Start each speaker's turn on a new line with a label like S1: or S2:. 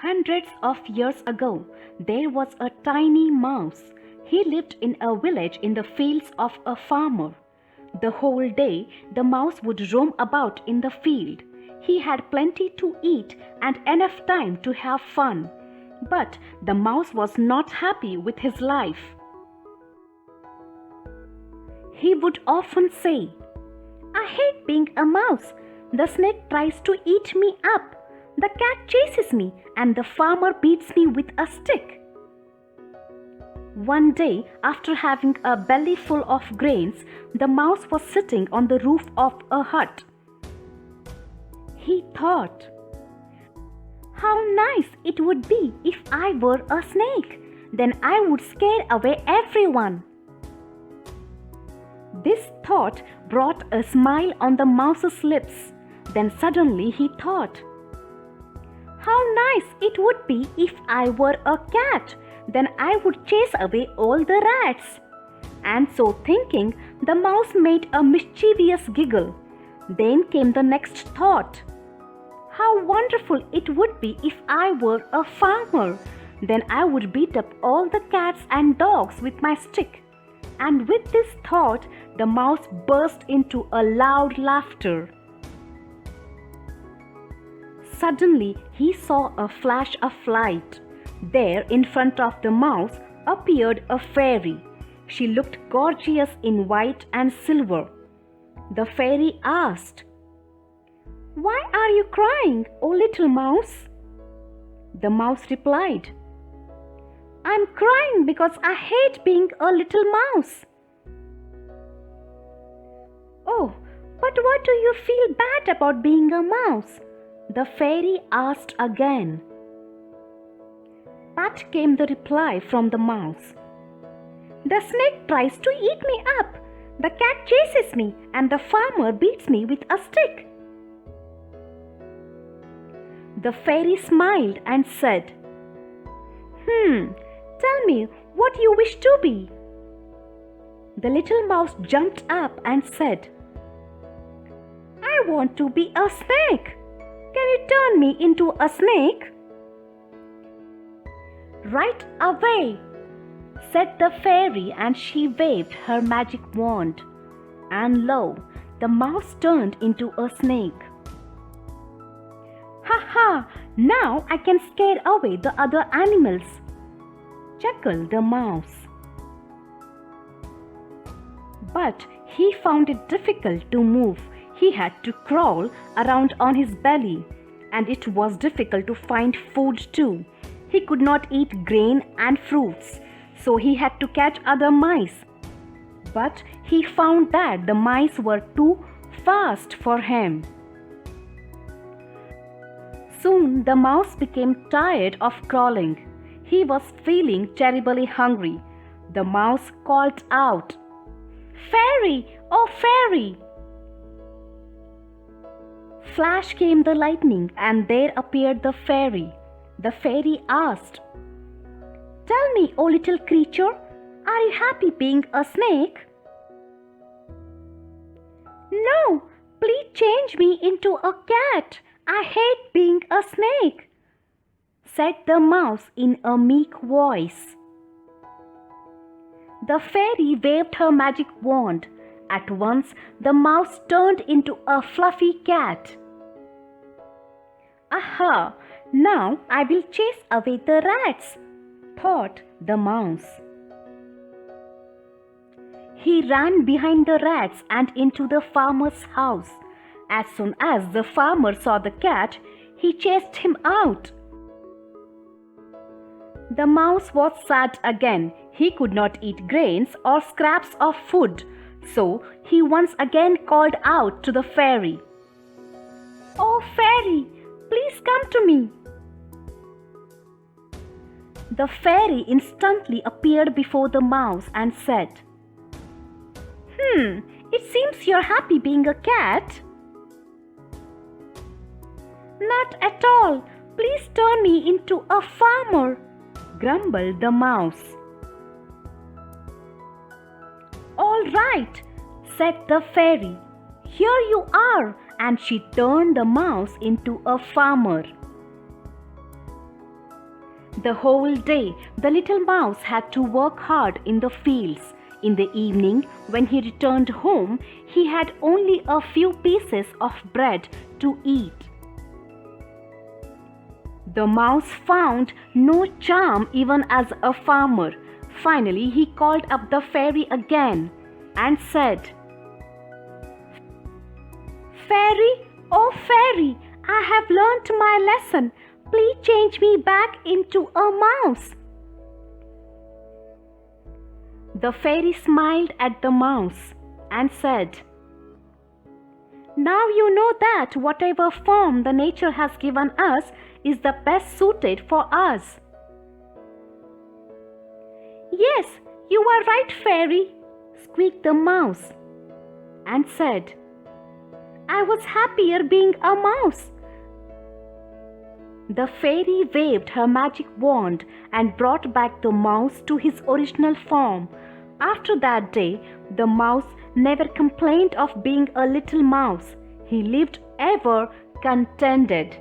S1: Hundreds of years ago, there was a tiny mouse. He lived in a village in the fields of a farmer. The whole day, the mouse would roam about in the field. He had plenty to eat and enough time to have fun. But the mouse was not happy with his life. He would often say, "I hate being a mouse. The snake tries to eat me up. The cat chases me and the farmer beats me with a stick." One day, after having a belly full of grains, the mouse was sitting on the roof of a hut. He thought, "How nice it would be if I were a snake. Then I would scare away everyone." This thought brought a smile on the mouse's lips. Then suddenly he thought, "How nice it would be if I were a cat. Then I would chase away all the rats." And so thinking, the mouse made a mischievous giggle. Then came the next thought. "How wonderful it would be if I were a farmer. Then I would beat up all the cats and dogs with my stick." And with this thought, the mouse burst into a loud laughter. Suddenly, he saw a flash of light. There, in front of the mouse, appeared a fairy. She looked gorgeous in white and silver. The fairy asked, "Why are you crying, O little mouse?" The mouse replied, "I'm crying because I hate being a little mouse." "Oh, but what do you feel bad about being a mouse?" the fairy asked again. But came the reply from the mouse. "The snake tries to eat me up. The cat chases me and the farmer beats me with a stick." The fairy smiled and said, Tell me what you wish to be." The little mouse jumped up and said, "I want to be a snake. Can you turn me into a snake?" "Right away," said the fairy, and she waved her magic wand. And lo, the mouse turned into a snake. "Ha ha! Now I can scare away the other animals," chuckled the mouse. But he found it difficult to move. He had to crawl around on his belly, and it was difficult to find food too. He could not eat grain and fruits, so he had to catch other mice. But he found that the mice were too fast for him. Soon the mouse became tired of crawling. He was feeling terribly hungry. The mouse called out, "Fairy, oh fairy!" Flash came the lightning, and there appeared the fairy. The fairy asked, "Tell me, O little creature, are you happy being a snake?" "No, please change me into a cat. I hate being a snake," said the mouse in a meek voice. The fairy waved her magic wand. At once, the mouse turned into a fluffy cat. "Aha! Now I will chase away the rats," thought the mouse. He ran behind the rats and into the farmer's house. As soon as the farmer saw the cat, he chased him out. The mouse was sad again. He could not eat grains or scraps of food, so he once again called out to the fairy, "Oh fairy, please come to me." The fairy instantly appeared before the mouse and said, It seems you're happy being a cat." "Not at all. Please turn me into a farmer," grumbled the mouse. "All right," said the fairy. "Here you are," and she turned the mouse into a farmer. The whole day, the little mouse had to work hard in the fields. In the evening, when he returned home, he had only a few pieces of bread to eat. The mouse found no charm even as a farmer. Finally, he called up the fairy again and said, "Fairy, oh fairy, I have learnt my lesson. Please change me back into a mouse." The fairy smiled at the mouse and said, "Now you know that whatever form the nature has given us is the best suited for us." "Yes, you are right, fairy," squeaked the mouse and said, "I was happier being a mouse." The fairy waved her magic wand and brought back the mouse to his original form. After that day, the mouse never complained of being a little mouse. He lived ever contented.